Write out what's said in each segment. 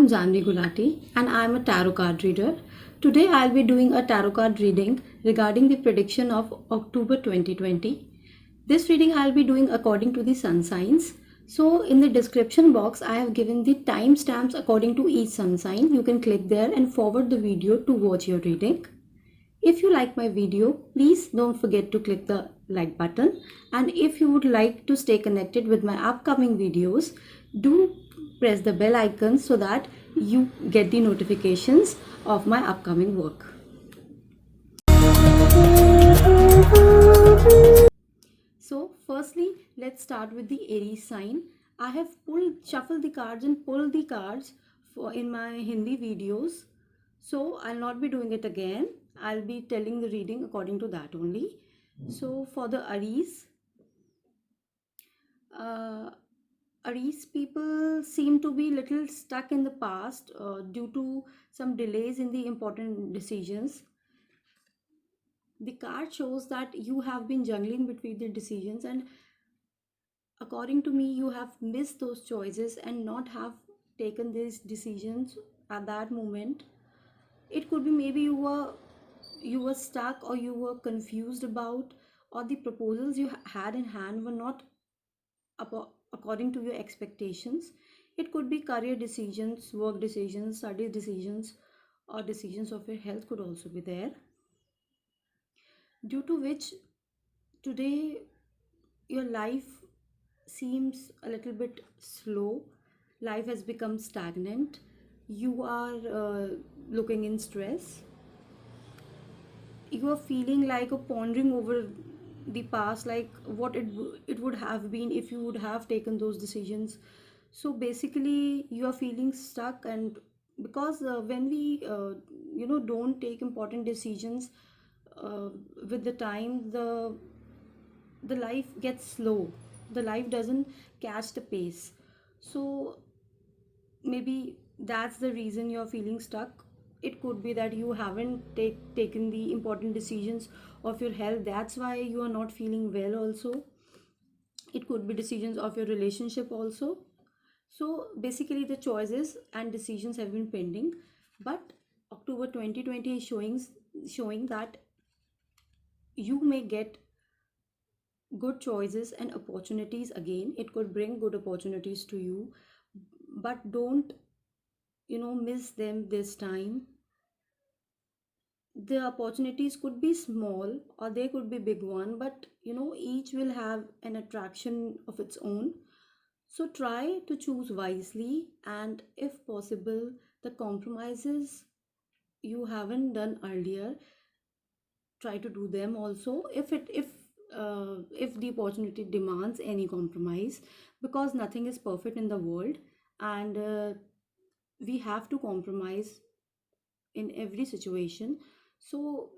I'm Janvi Gulati and I'm a tarot card reader. Today I'll be doing a tarot card reading regarding the prediction of October 2020. This reading I'll be doing according to the sun signs. So in the description box I have given the timestamps according to each sun sign. You can click there and forward the video to watch your reading. If you like my video, please don't forget to click the like button, and if you would like to stay connected with my upcoming videos, do press the bell icon so that you get the notifications of my upcoming work. So firstly, let's start with the Aries sign. I have shuffled the cards and pulled the cards in my Hindi videos. So I'll not be doing it again. I'll be telling the reading according to that only. So for the Aries, Aries people seem to be little stuck in the past due to some delays in the important decisions. The card shows that you have been juggling between the decisions, and according to me you have missed those choices and not have taken these decisions at that moment. It could be maybe you were stuck, or you were confused about, or the proposals you had in hand were not according to your expectations. It could be career decisions, work decisions, study decisions, or decisions of your health could also be there, due to which today your life seems a little bit slow. Life has become stagnant. You are looking in stress. You are feeling like a pondering over the past, like what it would have been if you would have taken those decisions. So basically you are feeling stuck, and because when we don't take important decisions uh, with the time, the life gets slow. The life doesn't catch the pace. So maybe that's the reason you're feeling stuck. It could be that you haven't taken the important decisions of your health, that's why you are not feeling well also. It could be decisions of your relationship also. So basically the choices and decisions have been pending, but October 2020 is showing that you may get good choices and opportunities again. It could bring good opportunities to you, but don't miss them this time. The opportunities could be small or they could be big one, but each will have an attraction of its own. So try to choose wisely, and if possible, the compromises you haven't done earlier, try to do them also, if the opportunity demands any compromise, because nothing is perfect in the world, and we have to compromise in every situation. So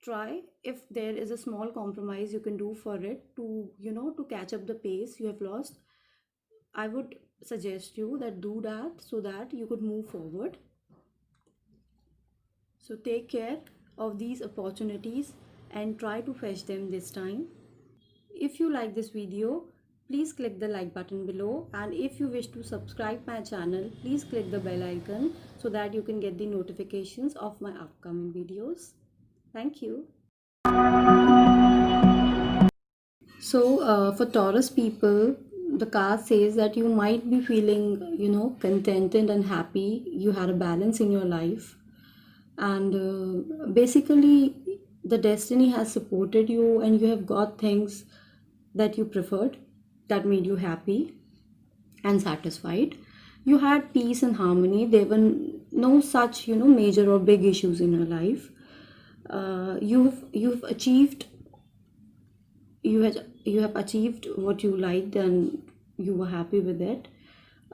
try, if there is a small compromise you can do for it, to catch up the pace you have lost, I would suggest you that do that so that you could move forward. So take care of these opportunities and try to fetch them this time. If you like this video, please click the like button below, and if you wish to subscribe my channel, please click the bell icon so that you can get the notifications of my upcoming videos. Thank you. So for Taurus people, the card says that you might be feeling, contented and happy. You had a balance in your life, and basically the destiny has supported you, and you have got things that you preferred, that made you happy and satisfied. You had peace and harmony. There were no such major or big issues in your life. You've achieved, you have achieved what you liked, and you were happy with it.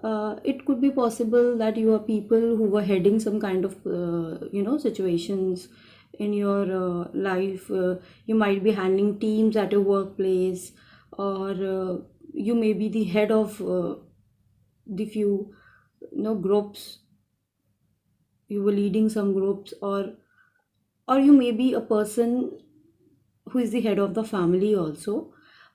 It could be possible that you are people who were heading some kind of situations in your life. You might be handling teams at your workplace, or you may be the head of the few groups. You were leading some groups, or you may be a person who is the head of the family also.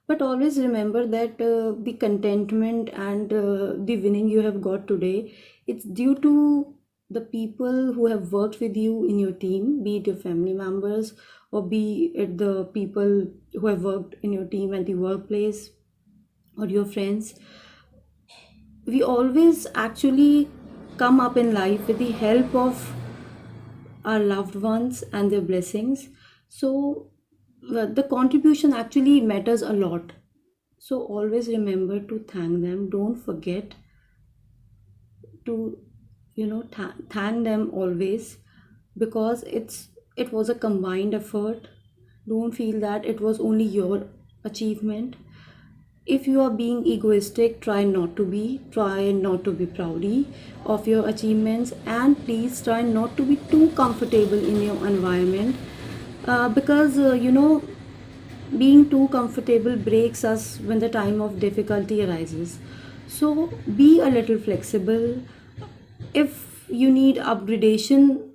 But always remember that the contentment and the winning you have got today, it's due to the people who have worked with you in your team, be it your family members or be it the people who have worked in your team at the workplace or your friends. We always actually come up in life with the help of our loved ones and their blessings. So the contribution actually matters a lot. So always remember to thank them. Don't forget to thank them always, because it was a combined effort. Don't feel that it was only your achievement. If you are being egoistic, try not to be proudy of your achievements, and please try not to be too comfortable in your environment, because being too comfortable breaks us when the time of difficulty arises. So be a little flexible. If you need upgradation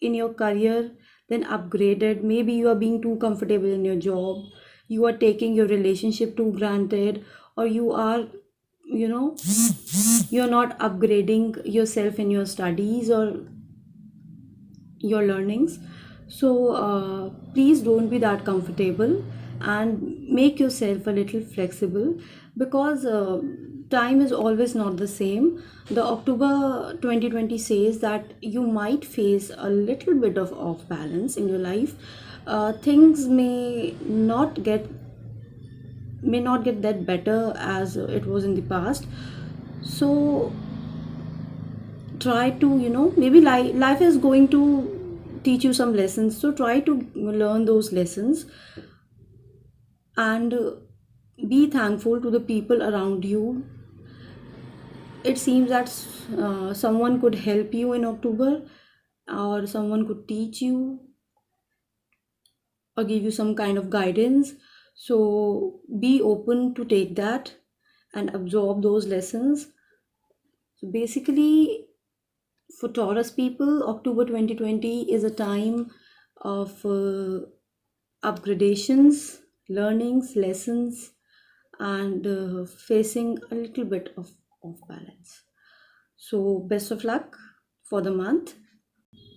in your career, then upgrade it. Maybe you are being too comfortable in your job, you are taking your relationship too granted, or you are, you know, you're not upgrading yourself in your studies or your learnings. So please don't be that comfortable, and make yourself a little flexible, because time is always not the same. The October 2020 says that you might face a little bit of off balance in your life. Things may not get that better as it was in the past. So try to, maybe life is going to teach you some lessons, so try to learn those lessons, and be thankful to the people around you. It seems that someone could help you in October, or someone could teach you or give you some kind of guidance. So be open to take that and absorb those lessons. So basically, for Taurus people, October 2020 is a time of upgradations, learnings, lessons, and facing a little bit of off balance. So, best of luck for the month.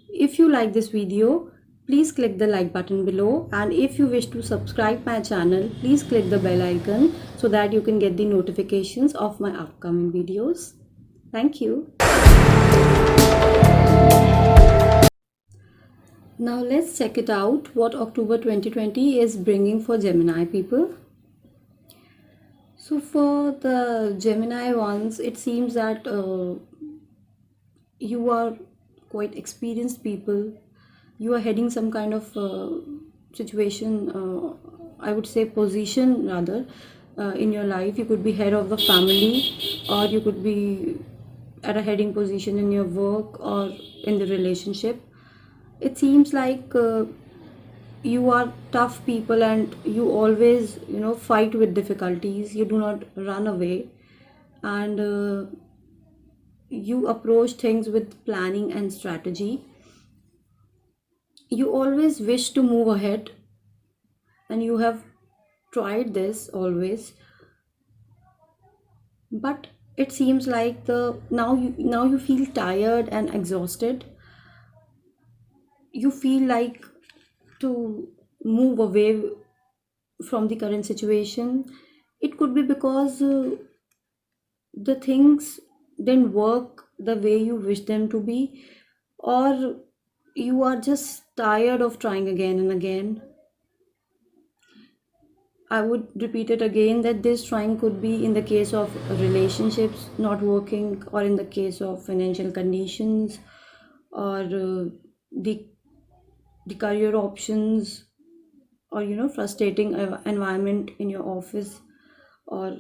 If you like this video, please click the like button below, and if you wish to subscribe my channel, please click the bell icon so that you can get the notifications of my upcoming videos. Thank you. Now let's check it out what October 2020 is bringing for Gemini people. So for the Gemini ones, it seems that you are quite experienced people. You are heading some kind of situation, I would say position rather, in your life. You could be head of the family, or you could be at a heading position in your work or in the relationship. It seems like you are tough people, and you always fight with difficulties. You do not run away, and you approach things with planning and strategy. You always wish to move ahead, and you have tried this always, but it seems like the now you feel tired and exhausted. You feel like to move away from the current situation. It could be because the things didn't work the way you wish them to be, or you are just tired of trying again and again. I would repeat it again that this trying could be in the case of relationships not working, or in the case of financial conditions, or the the career options, or frustrating environment in your office, or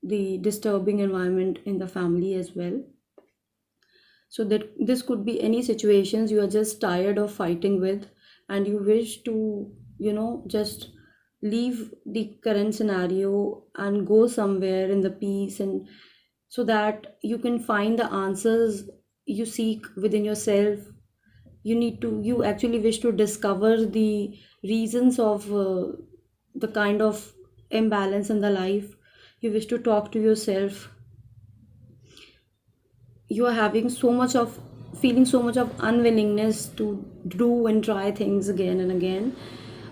the disturbing environment in the family as well. So that this could be any situations you are just tired of fighting with, and you wish to just leave the current scenario and go somewhere in the peace, and so that you can find the answers you seek within yourself. You actually wish to discover the reasons of the kind of imbalance in the life, you wish to talk to yourself, you are having so much of feeling so much of unwillingness to do and try things again and again.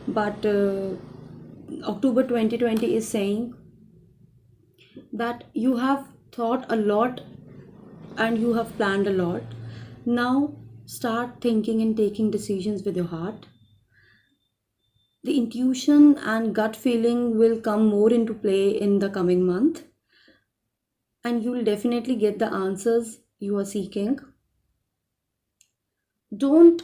But October 2020 is saying that you have thought a lot and you have planned a lot. Now start thinking and taking decisions with your heart. The intuition and gut feeling will come more into play in the coming month, and you will definitely get the answers you are seeking. Don't,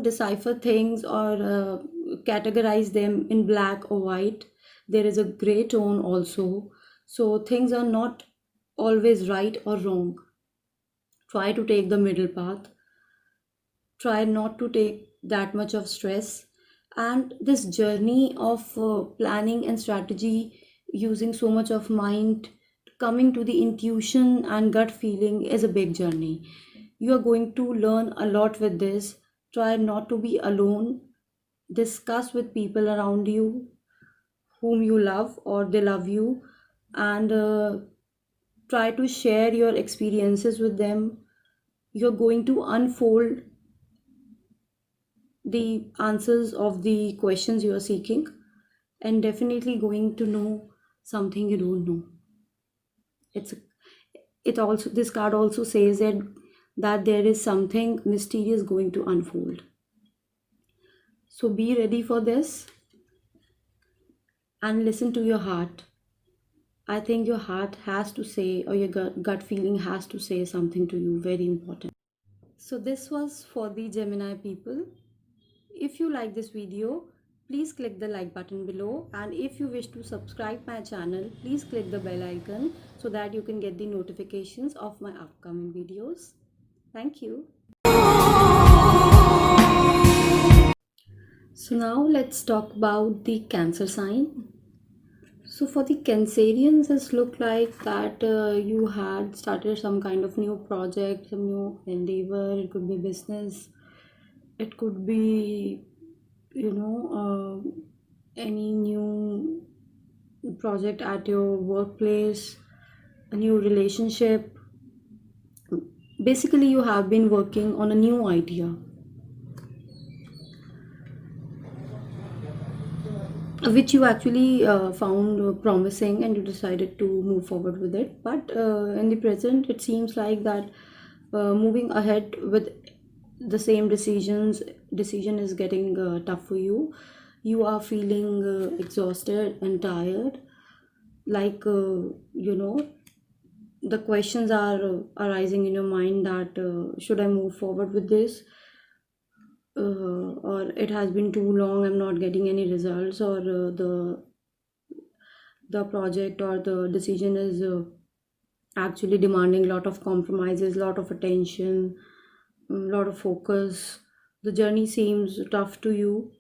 decipher things or categorize them in black or white. There is a gray tone also. So things are not always right or wrong. Try to take the middle path. Try not to take that much of stress. And this journey of planning and strategy, using so much of mind, coming to the intuition and gut feeling, is a big journey. You are going to learn a lot with this. Try not to be alone. Discuss with people around you whom you love or they love you, and try to share your experiences with them. You're going to unfold the answers of the questions you are seeking, and definitely going to know something you don't know. It's it also, this card also says that there is something mysterious going to unfold. So be ready for this and listen to your heart. I think your heart has to say, or your gut feeling has to say something to you, very important. So, this was for the Gemini people. If you like this video, please click the like button below. And if you wish to subscribe my channel, please click the bell icon so that you can get the notifications of my upcoming videos. Thank you. So, now let's talk about the Cancer sign. So for the Cancerians, it's looked like that you had started some kind of new project, some new endeavor. It could be business, it could be, any new project at your workplace, a new relationship. Basically, you have been working on a new idea, which you actually found promising, and you decided to move forward with it. But in the present, it seems like that moving ahead with the same decision is getting tough for you. You are feeling exhausted and tired, like the questions are arising in your mind that should I move forward with this, or it has been too long, I'm not getting any results, or the project or the decision is actually demanding a lot of compromises, lot of attention, lot of focus. The journey seems tough to you,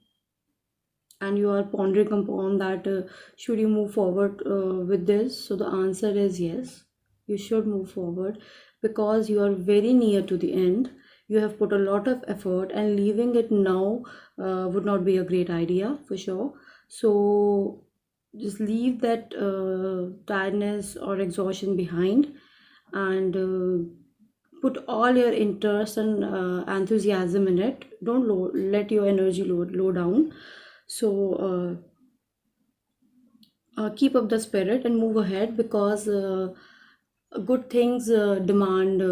and you are pondering upon that should you move forward with this. So the answer is yes, you should move forward, because you are very near to the end. You have put a lot of effort, and leaving it now would not be a great idea for sure. So just leave that tiredness or exhaustion behind, and put all your interest and enthusiasm in it. Don't let your energy low down. So keep up the spirit and move ahead, because good things demand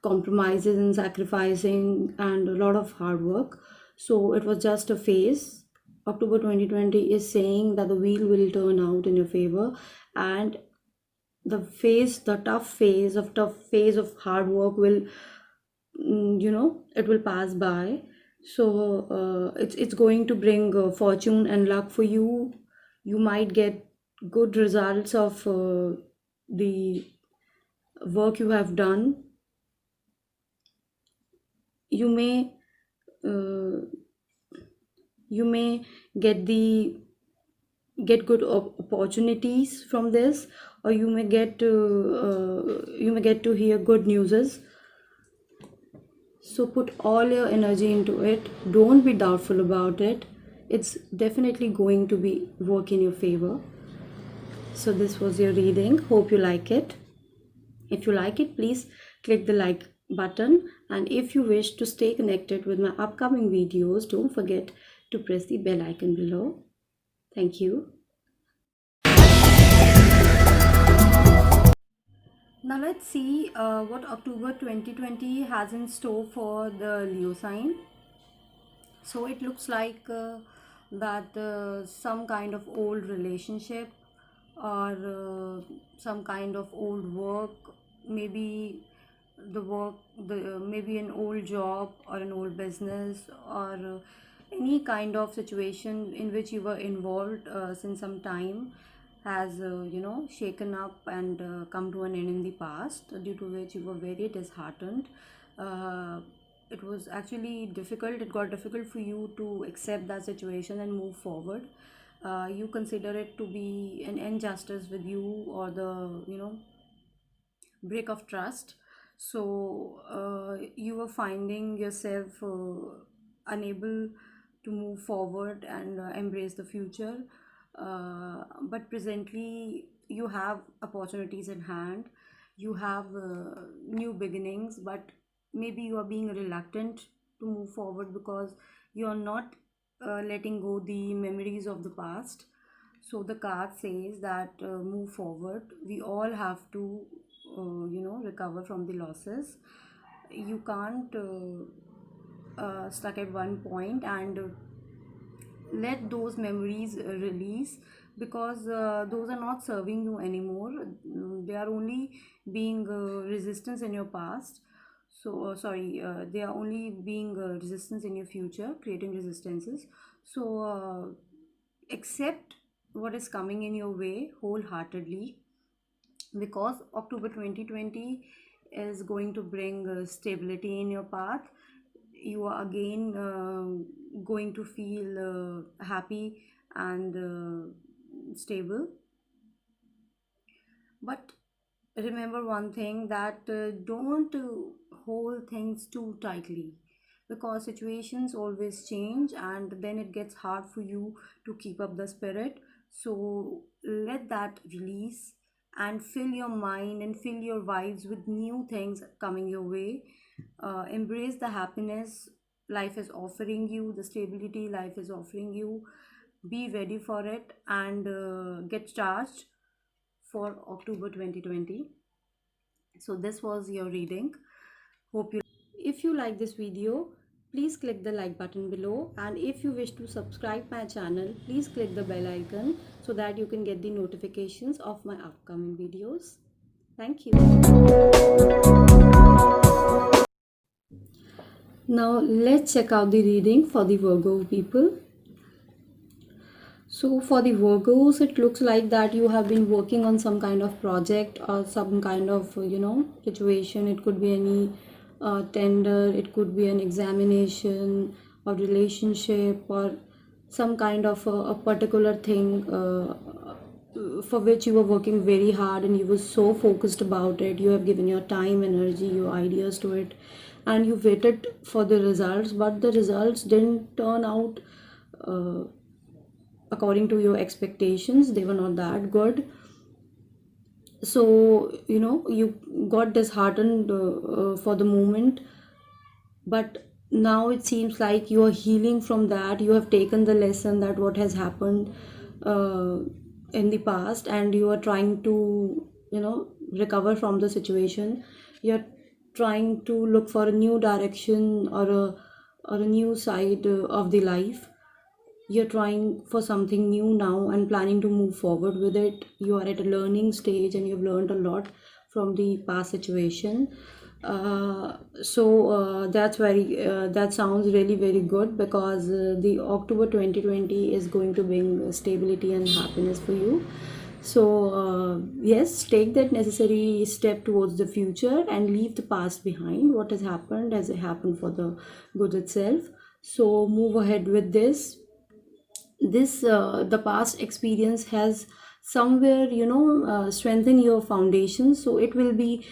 compromises and sacrificing and a lot of hard work. So it was just a phase. October 2020 is saying that the wheel will turn out in your favor, and the tough phase of hard work will, it will pass by. So it's going to bring fortune and luck for you. You might get good results of the work you have done. You may uh, you may get the get good opportunities from this, or you may get to hear good newses. So put all your energy into it. Don't be doubtful about it. It's definitely going to be work in your favor. So this was your reading. Hope you like it. If you like it, please click the like button, and if you wish to stay connected with my upcoming videos, don't forget to press the bell icon below. Thank you. Now let's see what October 2020 has in store for the Leo sign. So it looks like that some kind of old relationship or some kind of old work, maybe the work, maybe an old job or an old business, or any kind of situation in which you were involved since some time, has shaken up and come to an end in the past, due to which you were very disheartened. uh, it was actually difficult, it got difficult for you to accept that situation and move forward. You consider it to be an injustice with you, or the break of trust. So you were finding yourself unable to move forward and embrace the future. But presently you have opportunities in hand, you have new beginnings, but maybe you are being reluctant to move forward because you are not letting go the memories of the past. So the card says that move forward. We all have to recover from the losses. You can't stuck at one point and let those memories release, because those are not serving you anymore. They are only being resistance in your past. So sorry, they are only being resistance in your future, creating resistances. So accept what is coming in your way wholeheartedly, because October 2020 is going to bring stability in your path. You are again going to feel happy and stable. But remember one thing, that don't hold things too tightly, because situations always change and then it gets hard for you to keep up the spirit. So let that release and fill your mind and fill your vibes with new things coming your way. Embrace the happiness life is offering you, the stability life is offering you. Be ready for it and get charged for October 2020. So this was your reading. Hope you, if you like this video, please click the like button below, and if you wish to subscribe my channel, please click the bell icon so that you can get the notifications of my upcoming videos. Thank you. Now let's check out the reading for the Virgo people. So for the Virgos, it looks like that you have been working on some kind of project or some kind of situation. It could be any tender, it could be an examination or relationship, or some kind of a particular thing for which you were working very hard and you were so focused about it. You have given your time, energy, your ideas to it, and you waited for the results, but the results didn't turn out uh, according to your expectations. They were not that good. So you got disheartened for the moment, but now it seems like you are healing from that. You have taken the lesson that what has happened uh, in the past, and you are trying to recover from the situation. You're trying to look for a new direction, or a new side of the life. You're trying for something new now and planning to move forward with it. You are at a learning stage and you've learned a lot from the past situation. That sounds really very good, because the October 2020 is going to bring stability and happiness for you. So yes, take that necessary step towards the future and leave the past behind. What has happened for the good itself. So move ahead with this. The past experience has somewhere strengthen your foundation. So it will be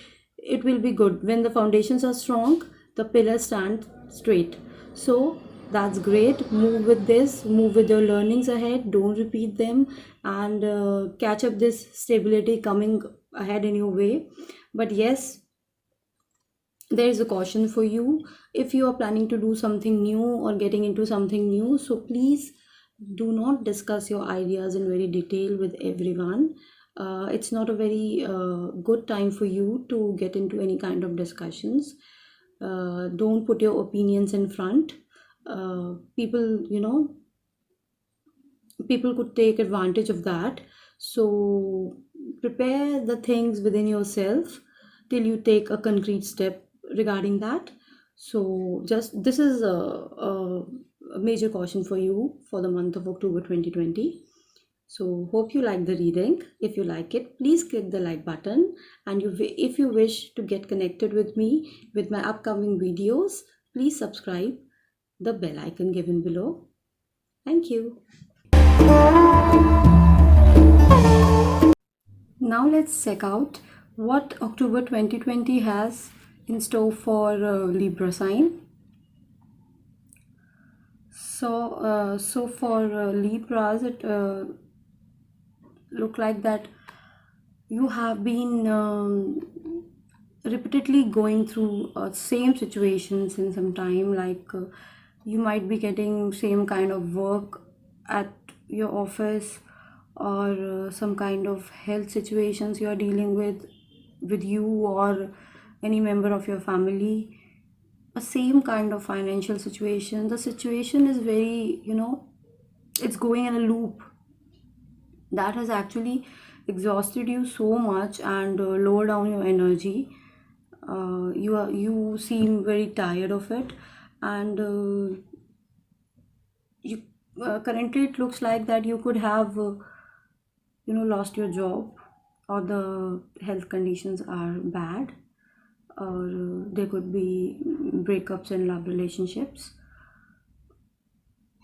good when the foundations are strong. the pillars stand straight. So that's great. Move with this, move with your learnings ahead, don't repeat them, and catch up this stability coming ahead in your way. But yes, there is a caution for you. If you are planning to do something new or getting into something new, so please do not discuss your ideas in very detail with everyone. It's not a very good time for you to get into any kind of discussions. Don't put your opinions in front. People, people could take advantage of that. So prepare the things within yourself till you take a concrete step regarding that. So just this is a major caution for you for the month of October 2020. So hope you like the reading. If you like it, please click the like button, and if you wish to get connected with me with my upcoming videos, please subscribe the bell icon given below. Thank you. Now let's check out what October 2020 has in store for Libra sign. So for Libras, it look like that you have been repeatedly going through same situations in some time. Like you might be getting same kind of work at your office, or some kind of health situations you are dealing with you or any member of your family. A same kind of financial situation, the situation is very, it's going in a loop that has actually exhausted you so much and lower down your energy. You seem very tired of it, and you currently it looks like that you could have lost your job, or the health conditions are bad, or there could be breakups in love relationships,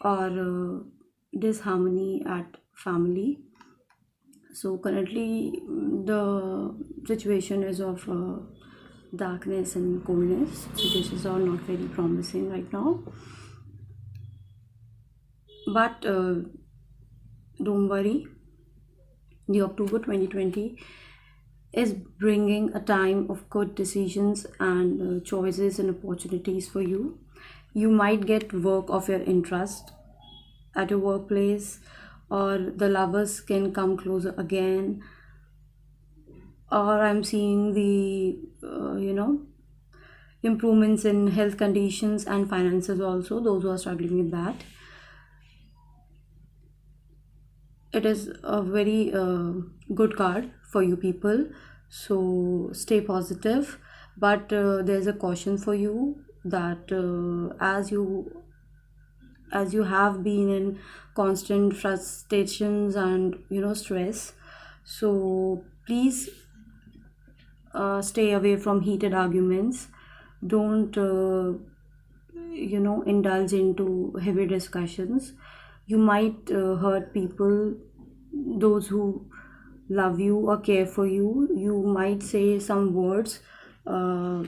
or disharmony at family. So currently the situation is of darkness and coldness, so this is all not very promising right now. But don't worry, the October 2020 is bringing a time of good decisions and choices and opportunities for you. You might get work of your interest at your workplace, or the lovers can come closer again, or I'm seeing the improvements in health conditions and finances also, those who are struggling with that. It is a very good card for you people, so stay positive. But there's a caution for you that as you have been in constant frustrations and stress, so please stay away from heated arguments. Don't indulge into heavy discussions. You might hurt people, those who love you or care for you. You might say some words uh,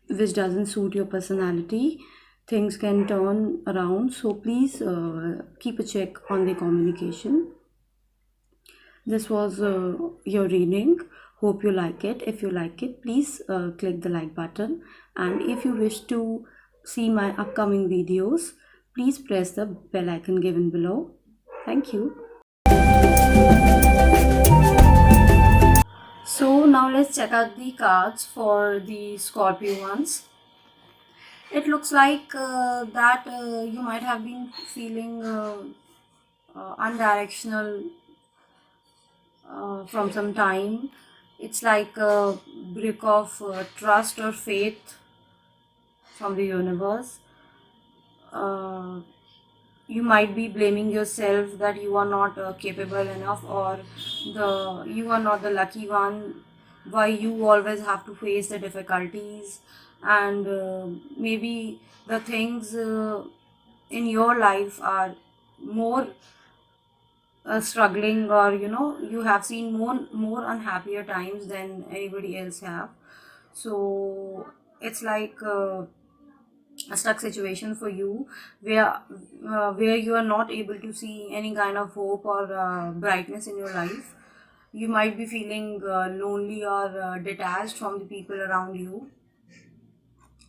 which doesn't suit your personality. Things can turn around, so please keep a check on the communication. This was your reading. Hope you like it. If you like it, please click the like button, and if you wish to see my upcoming videos, please press the bell icon given below. Thank you. So now let's check out the cards for the Scorpio ones. It looks like that you might have been feeling undirectional from some time. It's like a break of trust or faith from the universe. Uh, you might be blaming yourself that you are not capable enough, or you are not the lucky one, why you always have to face the difficulties, and maybe the things in your life are more struggling, or you have seen more unhappier times than anybody else have. So it's like a stuck situation for you, where you are not able to see any kind of hope or brightness in your life. You might be feeling lonely or detached from the people around you.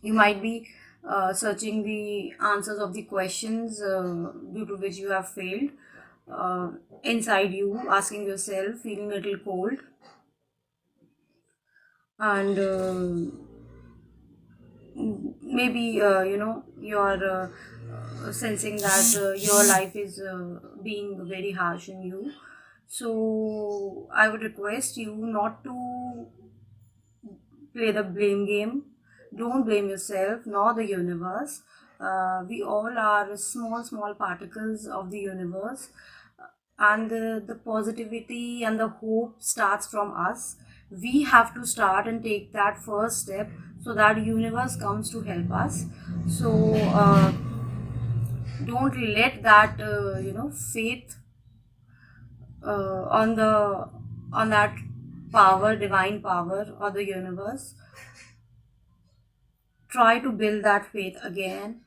You might be searching the answers of the questions due to which you have failed, uh, inside you, asking yourself, feeling a little cold, and maybe you're sensing that your life is being very harsh on you. So I would request you not to play the blame game. Don't blame yourself nor the universe. We all are small, small particles of the universe, and the positivity and the hope starts from us. We have to start and take that first step so that universe comes to help us. So don't let that faith on that power, divine power, or the universe. Try to build that faith again,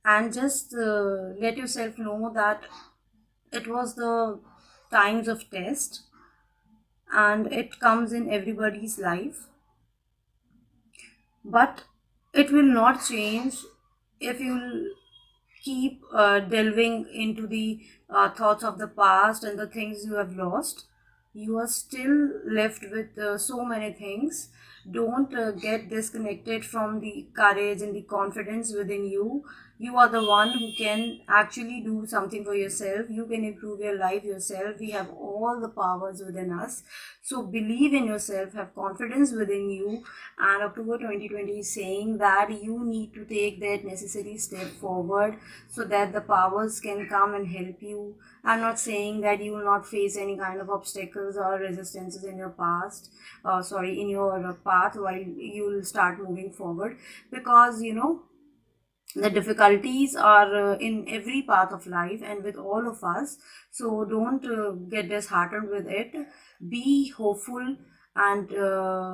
and just let yourself know that it was the times of test, and it comes in everybody's life, but it will not change if you keep delving into the thoughts of the past and the things you have lost. You are still left with so many things. Don't get disconnected from the courage and the confidence within you. You are the one who can actually do something for yourself. You can improve your life yourself. We have all the powers within us. So believe in yourself, have confidence within you. And October 2020 is saying that you need to take that necessary step forward so that the powers can come and help you. I'm not saying that you will not face any kind of obstacles or resistances in your in your path while you will start moving forward, because the difficulties are in every path of life and with all of us. So don't get disheartened with it. Be hopeful and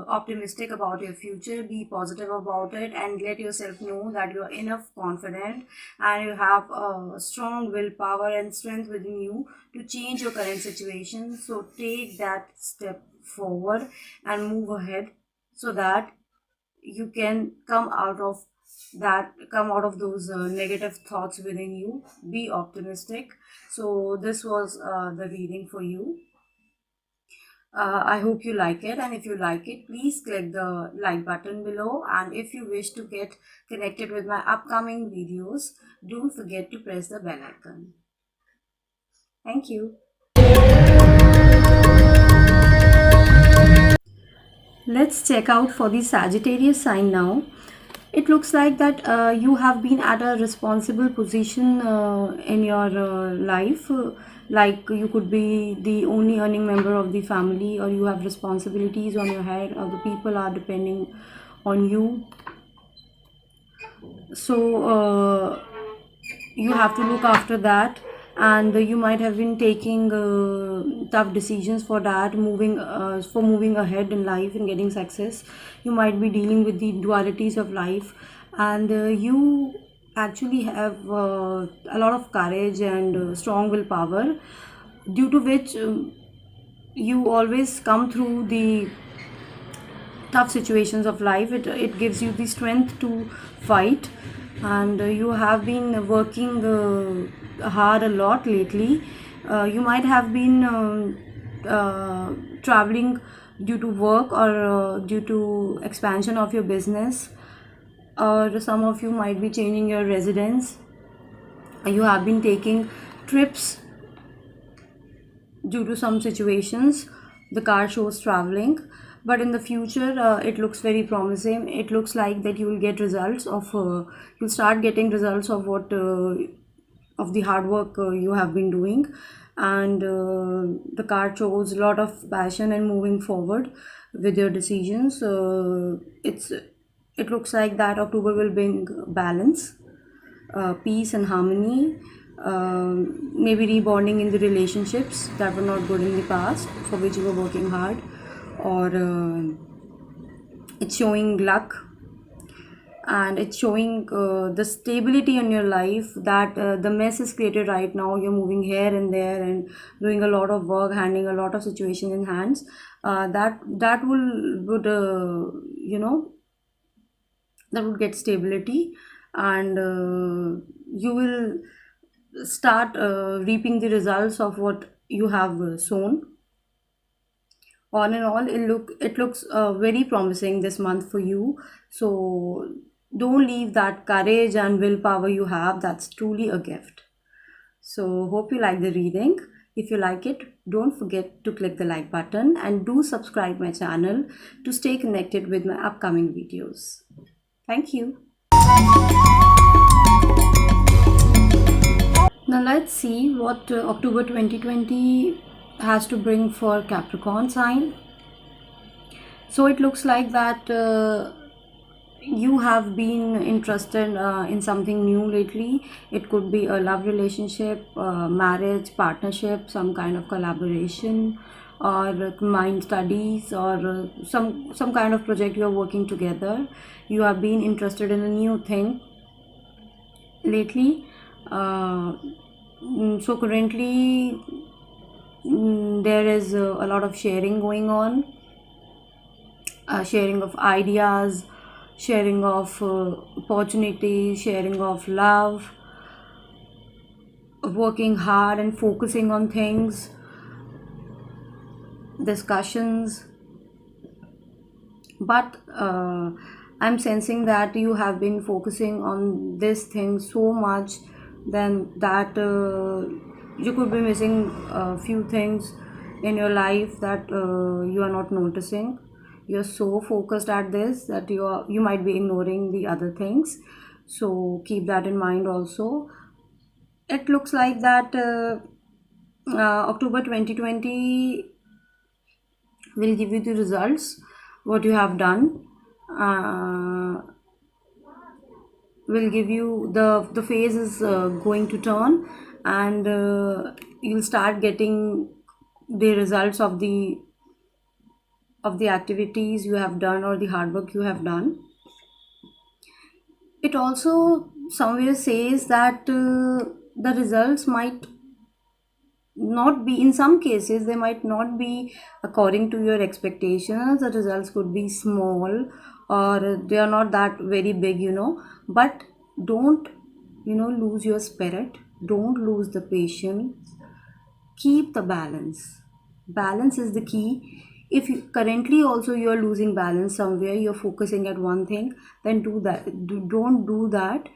optimistic about your future. Be positive about it and let yourself know that you are enough confident and you have a strong willpower and strength within you to change your current situation. So take that step forward and move ahead so that you can come out of those negative thoughts within you. Be optimistic. So this was the reading for you. I hope you like it, and if you like it, please click the like button below, and if you wish to get connected with my upcoming videos, don't forget to press the bell icon. Thank you. Let's check out for the Sagittarius sign now. It looks like that you have been at a responsible position in your life. Like you could be the only earning member of the family, or you have responsibilities on your head, or the people are depending on you. So you have to look after that, and you might have been taking tough decisions for that, moving ahead in life and getting success. You might be dealing with the dualities of life, and you actually have a lot of courage and strong willpower, due to which you always come through the tough situations of life. It gives you the strength to fight, and you have been working hard a lot lately. You might have been traveling due to work, or due to expansion of your business, or some of you might be changing your residence. You have been taking trips due to some situations. The card shows traveling, but in the future it looks very promising. It looks like that you will get results of you'll start getting results of what of the hard work you have been doing, and the card shows a lot of passion and moving forward with your decisions. It looks like that October will bring balance, peace and harmony, maybe rebonding in the relationships that were not good in the past, for which you were working hard, or it's showing luck. and it's showing the stability in your life, that the mess is created right now. You're moving here and there and doing a lot of work, handling a lot of situation in hands. That would you know that would get stability, and you will start reaping the results of what you have sown. On and all, it looks very promising this month for you. So don't leave that courage and willpower you have. That's truly a gift. So hope you like the reading. If you like it, don't forget to click the like button and do subscribe my channel to stay connected with my upcoming videos. Thank you. Now let's see what October 2020 has to bring for Capricorn sign. So it looks like that you have been interested in something new lately. It could be a love relationship, marriage, partnership, some kind of collaboration, or mind studies, or some kind of project you are working together. You have been interested in a new thing lately. So currently there is a lot of sharing going on, sharing of ideas, sharing of opportunities, sharing of love, working hard and focusing on things, discussions. But I'm sensing that you have been focusing on this thing so much, then that you could be missing a few things in your life that you are not noticing. You're so focused at this that you might be ignoring the other things. So keep that in mind also. It looks like that October 2020 will give you the results what you have done, uh, will give you the phase is going to turn, and you'll start getting the results of the activities you have done or the hard work you have done. It also somewhere says that the results might not be, in some cases they might not be according to your expectations. The results could be small, or they are not that very big, but don't lose your spirit, don't lose the patience, keep the balance. Balance is the key. If you currently also you're losing balance somewhere, you're focusing at one thing, then don't do that.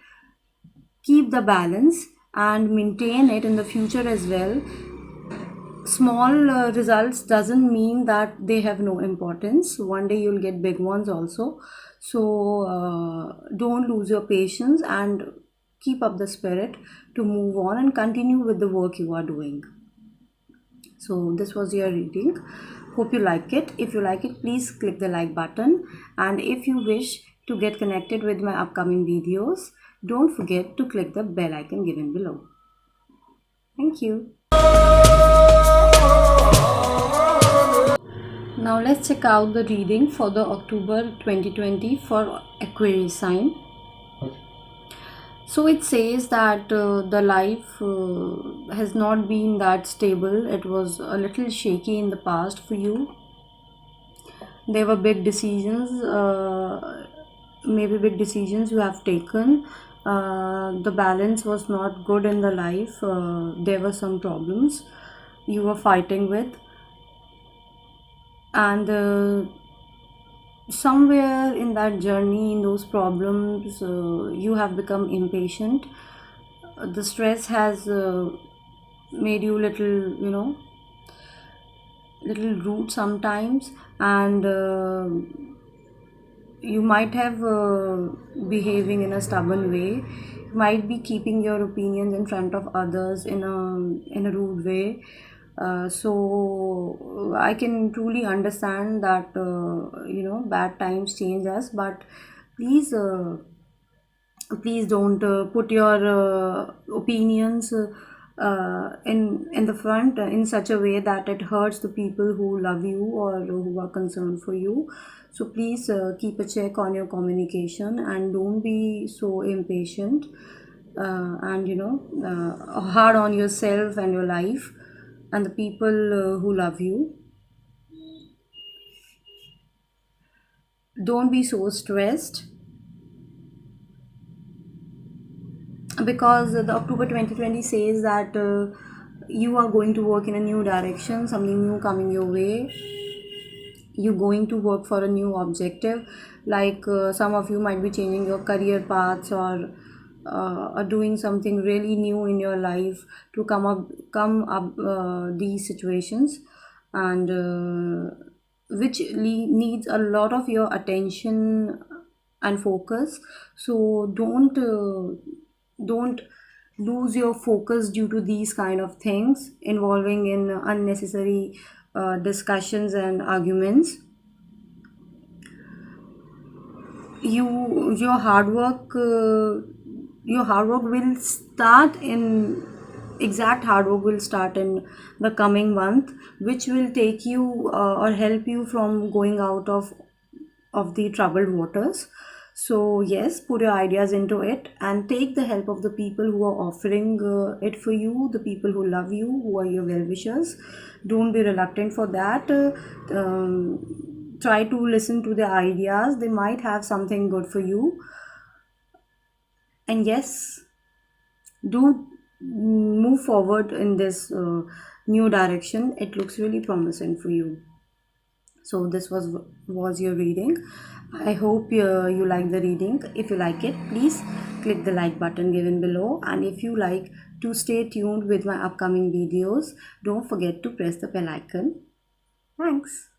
Keep the balance and maintain it in the future as well. Small results doesn't mean that they have no importance. One day you'll get big ones also. So don't lose your patience and keep up the spirit to move on and continue with the work you are doing. So this was your reading. Hope you like it. If you like it, please click the like button, and if you wish to get connected with my upcoming videos, don't forget to click the bell icon given below. Thank you. Now let's check out the reading for the October 2020 for Aquarius sign. So it says that the life has not been that stable. It was a little shaky in the past for you. There were big decisions, maybe big decisions you have taken. The balance was not good in the life. There were some problems you were fighting with, and somewhere in that journey, in those problems, you have become impatient. The stress has made you little rude sometimes, and you might have behaving in a stubborn way. You might be keeping your opinions in front of others in a rude way. So I can truly understand that bad times change us, but please please don't put your opinions in the front in such a way that it hurts the people who love you or who are concerned for you. So please keep a check on your communication and don't be so impatient, and hard on yourself and your life and the people who love you. Don't be so stressed, because the October 2020 says that you are going to work in a new direction, something new coming your way. You're going to work for a new objective, like some of you might be changing your career paths, or doing something really new in your life to come up these situations, and which needs a lot of your attention and focus. So don't lose your focus due to these kind of things involving in unnecessary discussions and arguments. Your hard work will start in exact hard work will start in the coming month, which will take you or help you from going out of the troubled waters. So yes, put your ideas into it and take the help of the people who are offering it for you, the people who love you, who are your well-wishers. Don't be reluctant for that. Try to listen to their ideas. They might have something good for you. And yes, do move forward in this new direction. It looks really promising for you. So this was your reading. I hope you like the reading. If you like it, please click the like button given below, and if you like to stay tuned with my upcoming videos, don't forget to press the bell icon. Thanks.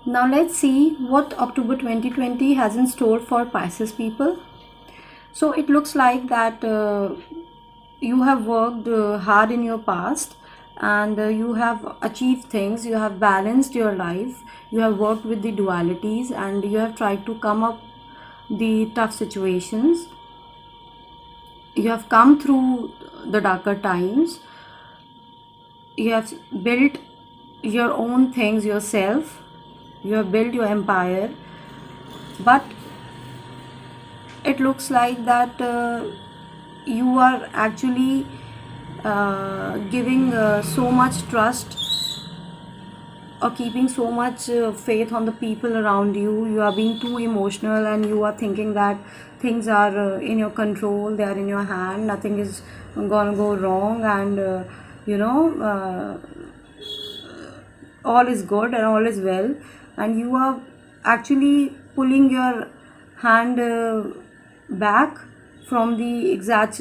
Now let's see what October 2020 has in store for Pisces people. So it looks like that you have worked hard in your past, and you have achieved things. You have balanced your life. You have worked with the dualities, and you have tried to come up the tough situations. You have come through the darker times. You have built your own things yourself. You have built your empire, but it looks like that you are actually giving so much trust or keeping so much faith on the people around you. You are being too emotional, and you are thinking that things are in your control, they are in your hand, nothing is gonna go wrong, and you know uh, all is good and all is well, and you are actually pulling your hand back from the exact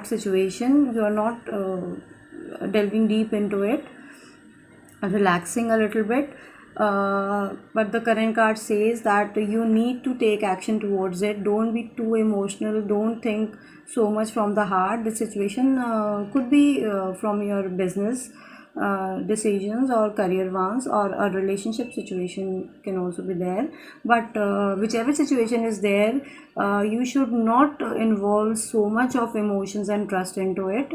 situation. You are not delving deep into it, relaxing a little bit, but the current card says that you need to take action towards it. Don't be too emotional, don't think so much from the heart. The situation could be from your business decisions or career ones, or a relationship situation can also be there, but whichever situation is there, you should not involve so much of emotions and trust into it,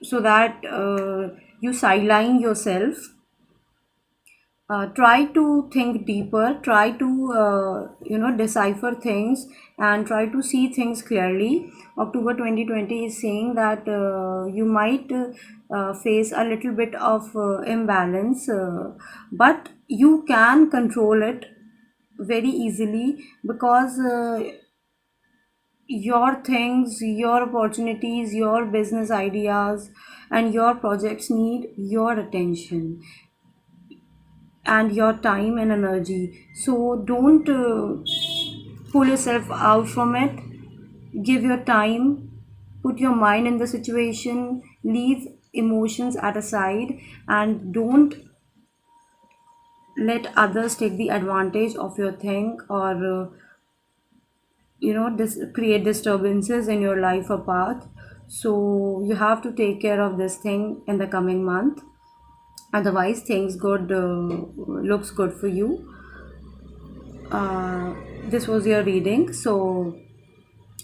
so that you sideline yourself. Try to think deeper, try to decipher things, and try to see things clearly. October 2020 is saying that you might face a little bit of imbalance, but you can control it very easily, because your things, your opportunities, your business ideas, and your projects need your attention and your time and energy. So don't pull yourself out from it. Give your time, put your mind in the situation, leave emotions at a side, and don't let others take the advantage of your thing, or create disturbances in your life or path. So you have to take care of this thing in the coming month, otherwise things good looks good for you. uh, this was your reading. So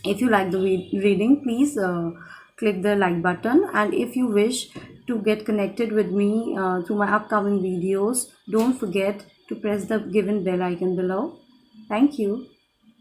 If you like the reading, please click the like button. And if you wish to get connected with me through my upcoming videos, don't forget to press the given bell icon below. Thank you.